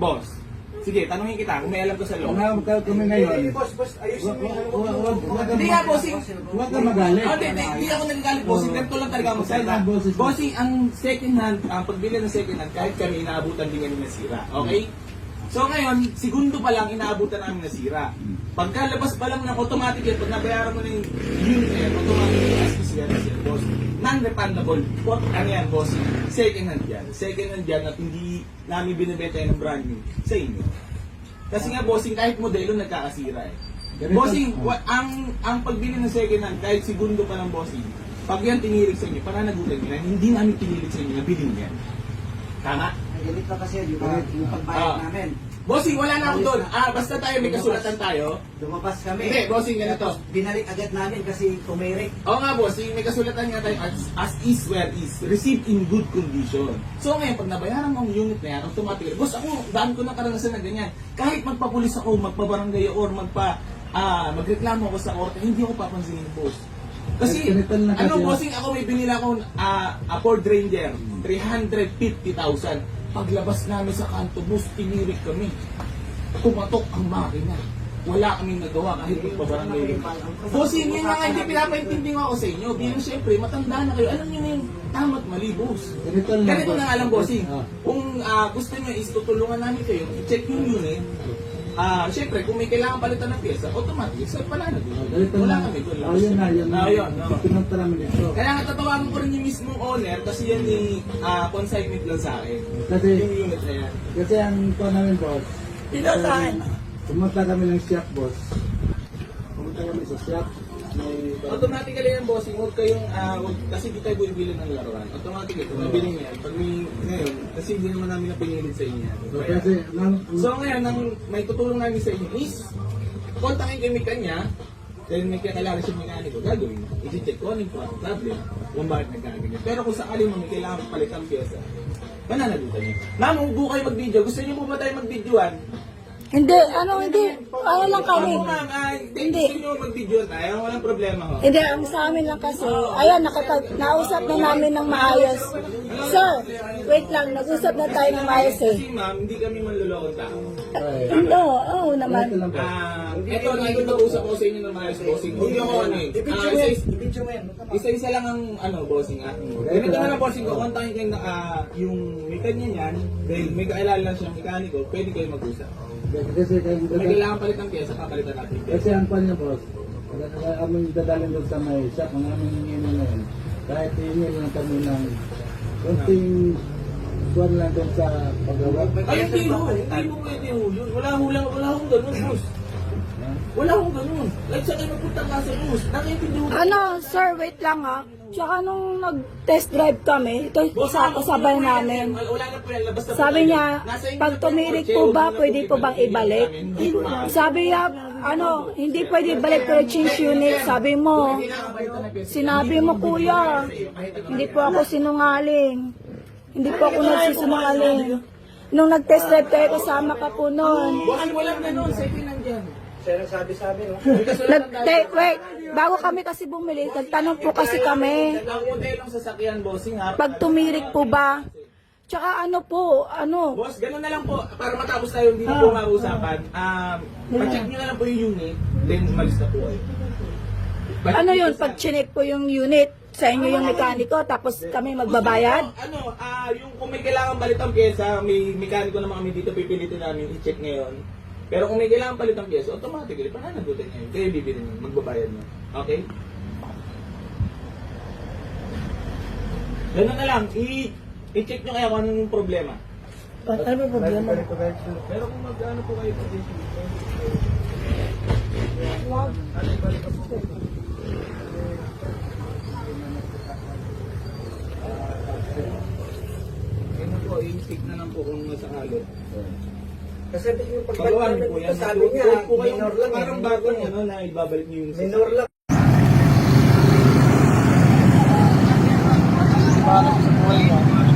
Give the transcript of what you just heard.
Boss, sige, tanungin kita kung may alam ko sa loob. Kami ngayon. Boss, ayusin mo yung Hindi nga, bossing. Huwag ka magalit. Hindi ako nagagalit, bossing. Ganito lang talaga mo salita. Bossing, ang second hand, ang pagbili ng second hand, kahit kami inaabutan din kami ng sira. Okay? So ngayon, segundo pa lang inaabutan namin na sira. Pagkalabas pa lang ng automatic yan, pag nabayaran mo na yung unit yan, automatic as is yan, boss. Non-refundable. Ano yan, boss? Second hand yan. Second hand yan at hindi namin binibenta yan ng brand new sa inyo. Kasi nga, bossing, kahit modelo nagkakasira eh. Bossing, ang pagbili ng second hand, kahit segundo pa ng bossing, pag yan tinirik sa inyo, pananagutan nyo na, hindi namin tinirik sa inyo na bilhin yan. Tama? Galit pa kasi yung pagbayad namin. Bossing, wala na ako doon. Basta tayo may kasulatan tayo. Lumabas kami. Hindi, bossing, ganito. Tapos binalik agad namin kasi tumirik. Oo nga, bossing, may kasulatan nga tayo as is where is. Received in good condition. So ngayon, pag nabayaran mo ang unit na yan, automatically, boss, ako, daan ko na karanasan na ganyan. Kahit magpapulis ako, magpabarangay or magreklamo ako sa korte, hindi ako papansinin, boss. Kasi, bossing, ako may binila akong Ford Ranger, 350,000. Paglabas namin sa kanto, boss, tinirik kami. Tumatok ang makina. Wala kaming nagawa kahit magpabarangay. Bossing, yun nga nga, hindi pinapaintindi ako sa inyo. Bilang syempre, matanda na kayo. Alam niyo na yung tama't mali, boss. Ganito na nga lang, bossing. Kung gusto niyo is tutulungan namin kayo, i-check yung unit. Siyempre, kung may kailangan palitan ng pyesa, automatic, so wala na doon. Wala kami doon. Yun na, yun na. Yun. Pinunta namin ito. Kaya nga tatawagan ko rin yung mismong owner kasi yan ni consignment lang sa akin. Kasi, Yung unit na yan. kasi ang ito namin, boss. Pumunta kami ng shop, boss. Pumunta kami sa shop. Automatically yan, bossing, huwag kayong, kasi di tayo bumibili ng laruan. Automatically, kung nabili niyo yan, pag may, ngayon, kasi hindi naman namin napinilit sa inyo yan. Kasi, So ngayon, may tutulong namin sa inyo is, kontakin kayo may kanya, dahil may kailangan siya mekaniko, gagawin mo. I-check ko ano yung problem, kung bakit nagkaganyan. Pero kung sakali mo may kailangan palitan pyesa, pananagutan niyo. Ma'am, huwag kayo mag-video. Gusto niyo po ba tayo mag-videoan? Hindi, ano lang kami. Hindi. Gusto niyo mag-video tayo? Walang problema ho. Hindi, ang sa amin lang kasi, ayan, nausap na namin ng maayos. Sir, wait lang, nag-usap na tayo ng maayos eh. Kasi ma'am, hindi kami manlulokong tao. Hindi, oo naman. Ito, nag-usap ko sa inyo ng maayos, bossing. Hindi ako ano eh. I-video mo yan. Isa-isa lang ang bossing ah. Ganito na lang bossing ko, kontakin kayo na yung may kanya niyan, dahil may kailangan lang siyang mekaniko, pwede kayo mag-usap. kasi, Kung may kailangan palit ng pyesa, papalitan natin yung pyesa. kasi ang pan niya, boss. Aming dadalhin doon sa may shop, ang aming hingin na yun. Kahit hingin lang kami ng konting buwan lang doon sa paggawa. Ay, hindi mo pwede ho yun. Wala hong ganun, boss. Wala hong ganun. Like sa kayo magpunta nga sa boss, nakikindi ho. Ano, sir, wait lang ha. Tsaka nung nag-test drive kami, ito kasabay namin. Wala na po yan, labas na po Sabi tayo. niya, Nasa inyo pag na po, tumirik kotse, po huwag ba, na pwede po po bang ibalik? Sabi niya, hindi pwede ibalik pero change unit. Sabi mo, sinabi mo kuya, hindi po ako sinungaling. Hindi po ako nagsisinungaling. Nung nag-test drive kayo, kasama ka po noon. Boss, walang ganun, second hand yan. Siya nagsabi-sabi, no? Wait, bago kami kasi bumili, nagtanong po kasi kami, Ang modelong sasakyan, bossing ha. pag tumirik po ba? Tsaka ano po, Boss, ganun na lang po. Para matapos tayo, hindi na po mausapan. Pa-check nyo na lang po yung unit, then umalis na po kayo. ano yun, pag chinek po yung unit, sa inyo yung mekaniko, tapos kami magbabayad? Yung kung may kailangan palitang pyesa, may mekaniko naman kami dito, pipilitin namin i-check ngayon. Pero kung may kailangan palitang pyesa, automatically, pananagutan nyo yun. Kayo bibili nyo, magbabayad nyo. Okay? Ganun na lang, i-check nyo kaya kung anong problema. Ano problema? Pero kung mag-ano po kayo, ganun po, i-check na lang po kung masakali. Kasi yung Pagawa niyo po yan. sabi niya, Huwag po kayong minor lang. parang bagong ano na ibabalik niyo yung Minor lang. Para sa buhay yan.